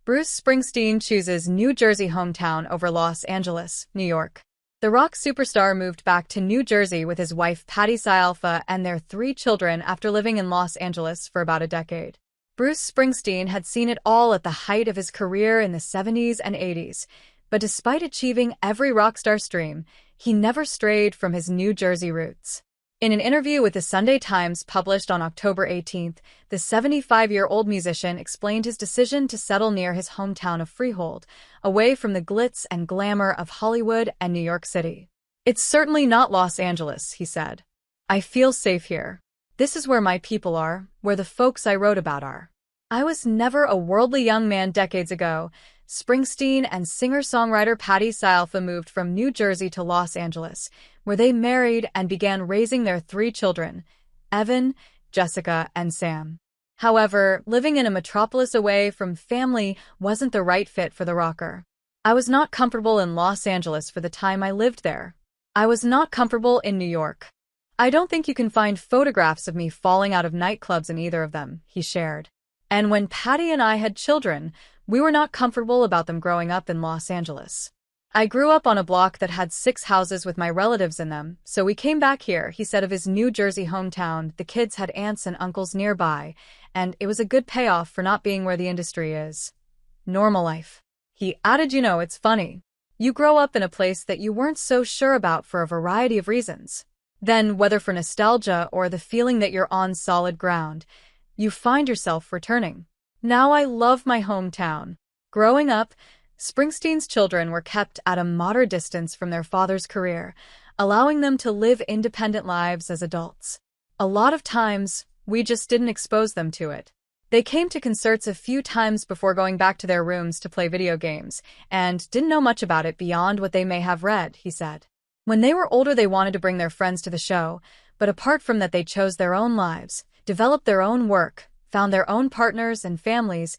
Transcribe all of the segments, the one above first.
Bruce Springsteen chooses New Jersey hometown over Los Angeles, New York. The rock superstar moved back to New Jersey with his wife Patti Scialfa and their 3 children after living in Los Angeles for about a decade. Bruce Springsteen had seen it all at the height of his career in the 70s and 80s, but despite achieving every rock star's dream, he never strayed from his New Jersey roots. In an interview with the Sunday Times published on October 18th, the 75-year-old musician explained his decision to settle near his hometown of Freehold, away from the glitz and glamour of Hollywood and New York City. "It's certainly not Los Angeles," he said. "I feel safe here. This is where my people are, where the folks I wrote about are. I was never a worldly young man decades ago." Springsteen and singer-songwriter Patti Scialfa moved from New Jersey to Los Angeles, where they married and began raising their 3 children, Evan, Jessica, and Sam. However, living in a metropolis away from family wasn't the right fit for the rocker. "I was not comfortable in Los Angeles for the time I lived there. I was not comfortable in New York. I don't think you can find photographs of me falling out of nightclubs in either of them," he shared. "And when Patti and I had children, we were not comfortable about them growing up in Los Angeles. I grew up on a block that had 6 houses with my relatives in them, so we came back here," he said of his New Jersey hometown. "The kids had aunts and uncles nearby, and it was a good payoff for not being where the industry is. Normal life." He added, "It's funny. You grow up in a place that you weren't so sure about for a variety of reasons. Then, whether for nostalgia or the feeling that you're on solid ground, you find yourself returning. Now I love my hometown." Growing up, Springsteen's children were kept at a moderate distance from their father's career, allowing them to live independent lives as adults. "A lot of times, we just didn't expose them to it. They came to concerts a few times before going back to their rooms to play video games, and didn't know much about it beyond what they may have read," he said. "When they were older, they wanted to bring their friends to the show, but apart from that, they chose their own lives, developed their own work, found their own partners and families,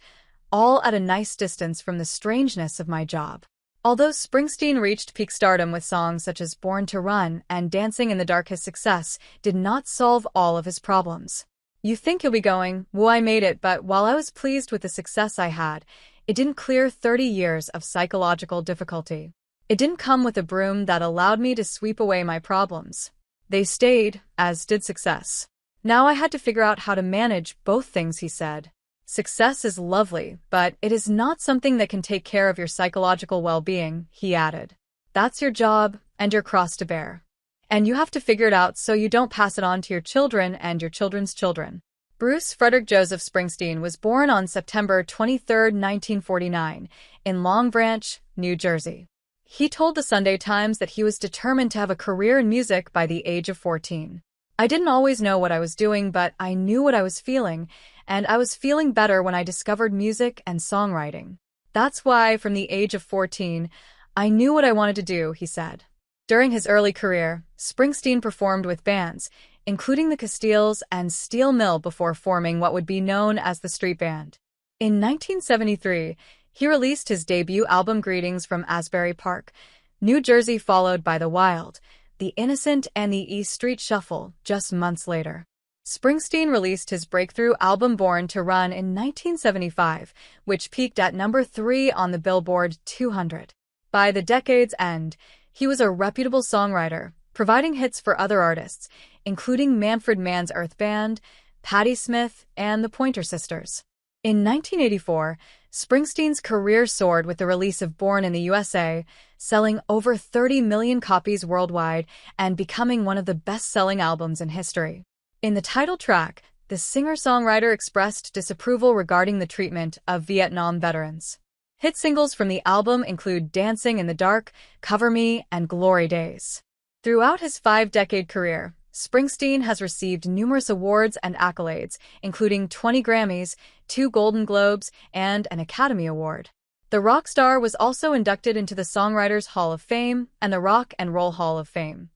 all at a nice distance from the strangeness of my job." Although Springsteen reached peak stardom with songs such as Born to Run and Dancing in the Dark, his success did not solve all of his problems. "You think you'll be going, 'Well, I made it,' but while I was pleased with the success I had, it didn't clear 30 years of psychological difficulty. It didn't come with a broom that allowed me to sweep away my problems. They stayed, as did success. Now I had to figure out how to manage both things," he said. "Success is lovely, but it is not something that can take care of your psychological well-being," he added. "That's your job and your cross to bear. And you have to figure it out so you don't pass it on to your children and your children's children." Bruce Frederick Joseph Springsteen was born on September 23, 1949, in Long Branch, New Jersey. He told the Sunday Times that he was determined to have a career in music by the age of 14. "I didn't always know what I was doing, but I knew what I was feeling, and I was feeling better when I discovered music and songwriting. That's why, from the age of 14, I knew what I wanted to do," he said. During his early career, Springsteen performed with bands, including the Castiles and Steel Mill, before forming what would be known as the Street Band. In 1973, he released his debut album Greetings from Asbury Park, New Jersey, followed by The Wild, The Innocent, and The E Street Shuffle just months later. Springsteen released his breakthrough album Born to Run in 1975, which peaked at number 3 on the Billboard 200. By the decade's end, he was a reputable songwriter, providing hits for other artists, including Manfred Mann's Earth Band, Patti Smith, and the Pointer Sisters. In 1984, Springsteen's career soared with the release of Born in the USA, selling over 30 million copies worldwide and becoming one of the best-selling albums in history. In the title track, the singer-songwriter expressed disapproval regarding the treatment of Vietnam veterans. Hit singles from the album include Dancing in the Dark, Cover Me, and Glory Days. Throughout his 5-decade career, Springsteen has received numerous awards and accolades, including 20 Grammys, 2 Golden Globes, and an Academy Award. The rock star was also inducted into the Songwriters Hall of Fame and the Rock and Roll Hall of Fame.